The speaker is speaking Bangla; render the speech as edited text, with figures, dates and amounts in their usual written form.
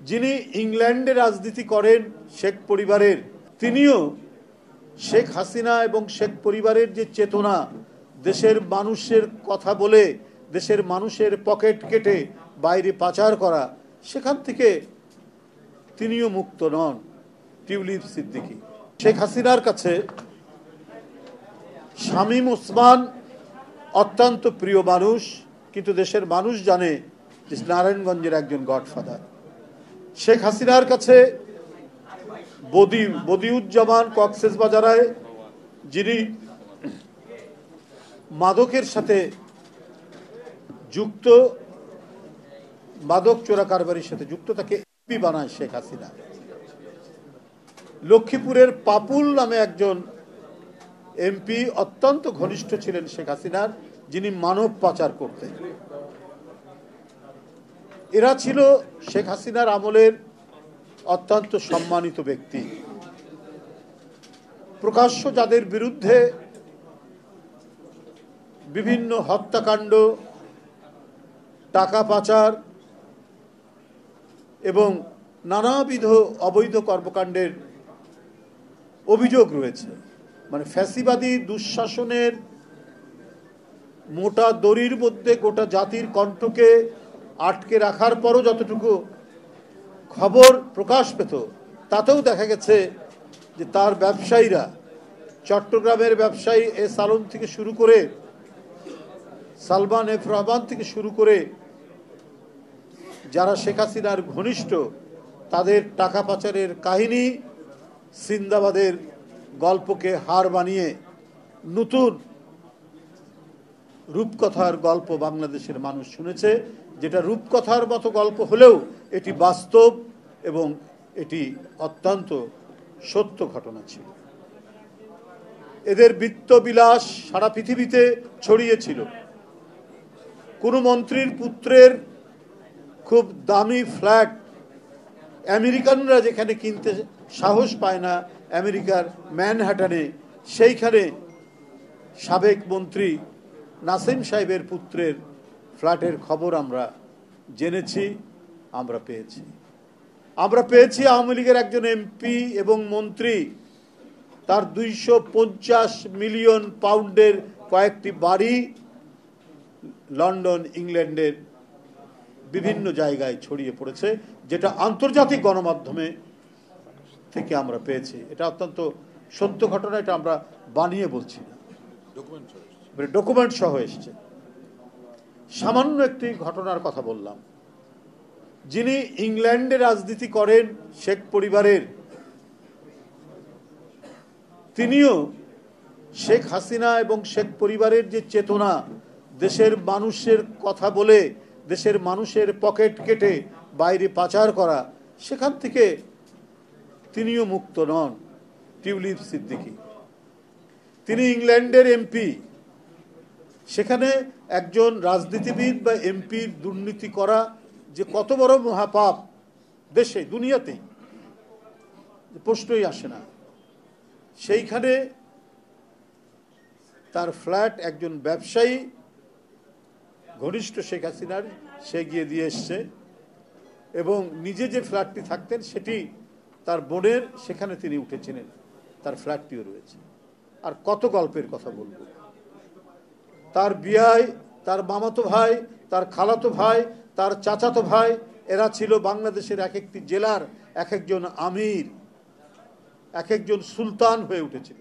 যিনি ইংল্যান্ডে রাজনীতি করেন শেখ পরিবারের, তিনিও শেখ হাসিনা এবং শেখ পরিবারের যে চেতনা, দেশের মানুষের কথা বলে দেশের মানুষের পকেট কেটে বাইরে পাচার করা, সেখান থেকে তিনিও মুক্ত নন। টিউলিপ সিদ্দিকী শেখ হাসিনার কাছে শামীম ওসমান অত্যন্ত প্রিয় মানুষ, কিন্তু দেশের মানুষ জানে যে নারায়ণগঞ্জের একজন গডফাদার। শেখ হাসিনার কাছে বদিউজ্জামান কক্সবাজারে, যিনি মাদকের সাথে যুক্ত, মাদক চোরা কারবারির সাথে যুক্ত, তাকে এমপি বানায় শেখ হাসিনা। লক্ষ্মীপুরের পাপুল নামে একজন এমপি অত্যন্ত ঘনিষ্ঠ ছিলেন শেখ হাসিনার, যিনি মানব পাচার করতেন। এরা ছিল শেখ হাসিনার আমলের অত্যন্ত সম্মানিত ব্যক্তি। প্রকাশ্য যাদের বিরুদ্ধে বিভিন্ন হত্যাকাণ্ড, টাকা পাচার এবং নানাবিধ অবৈধ কর্মকাণ্ডের অভিযোগ রয়েছে, মানে ফ্যাসিবাদী দুঃশাসনের মোটা দড়ির মধ্যে গোটা জাতির কণ্ঠকে আটকে রাখার পরও যতটুকু খবর প্রকাশ পেত, তাতেও দেখা গেছে যে তার ব্যবসায়ীরা, চট্টগ্রামের ব্যবসায়ী এস আলম থেকে শুরু করে সালমান এফ রহমান থেকে শুরু করে যারা শেখ হাসিনার ঘনিষ্ঠ, তাদের টাকা পাচারের কাহিনী, সিন্দাবাদের গল্পকে হার বানিয়ে নতুন রূপকথার গল্প বাংলাদেশের মানুষ শুনেছে, যেটা রূপকথার মতো গল্প হলেও এটি বাস্তব এবং এটি অত্যন্ত সত্য ঘটনা ছিল। এদের বিত্তবিলাস সারা পৃথিবীতে ছড়িয়েছিল। কোন মন্ত্রীর পুত্রের খুব দামি ফ্ল্যাট আমেরিকানরা যেখানে কিনতে সাহস পায় না, আমেরিকার ম্যানহাটনে, সেইখানে সাবেক মন্ত্রী নাসিম সাহেবের পুত্রের ফ্ল্যাটের খবর আমরা জেনেছি, আমরা পেয়েছি আওয়ামী লীগের একজন এমপি এবং মন্ত্রী তার 250 মিলিয়ন পাউন্ডের কয়েকটি বাড়ি লন্ডন, ইংল্যান্ডের বিভিন্ন জায়গায় ছড়িয়ে পড়েছে, যেটা আন্তর্জাতিক গণমাধ্যমে থেকে আমরা পেয়েছি। এটা অত্যন্ত সত্য ঘটনা, এটা আমরা বানিয়ে বলছি না, ডকুমেন্ট সহ এসছে। সামান্য একটি ঘটনার কথা বললাম। যিনি ইংল্যান্ডে রাজনীতি করেন শেখ পরিবারের, তিনিও শেখ হাসিনা এবং শেখ পরিবারের যে চেতনা, দেশের মানুষের কথা বলে দেশের মানুষের পকেট কেটে বাইরে পাচার করা, সেখান থেকে তিনিও মুক্ত নন। টিউলিপ সিদ্দিকী তিনি ইংল্যান্ডের এমপি। সেখানে একজন রাজনীতিবিদ বা এমপির দুর্নীতি করা যে কত বড় মহাপাপ দেশে, দুনিয়াতেই প্রশ্নই আসে না। সেইখানে তার ফ্ল্যাট একজন ব্যবসায়ী ঘনিষ্ঠ শেখ হাসিনার, সে গিয়ে দিয়ে এসছে, এবং নিজে যে ফ্ল্যাটটি থাকতেন সেটি তার বোনের, সেখানে তিনি উঠেছিলেন, তার ফ্ল্যাটটিও রয়েছে। আর কত গল্পের কথা বলবো। তার বিয়ায় তার মামাতো ভাই, তার খালাতো ভাই, তার চাচাতো ভাই, এরা ছিল বাংলাদেশের এক একটি জেলার এক একজন আমির, এক একজন সুলতান হয়ে উঠেছিল।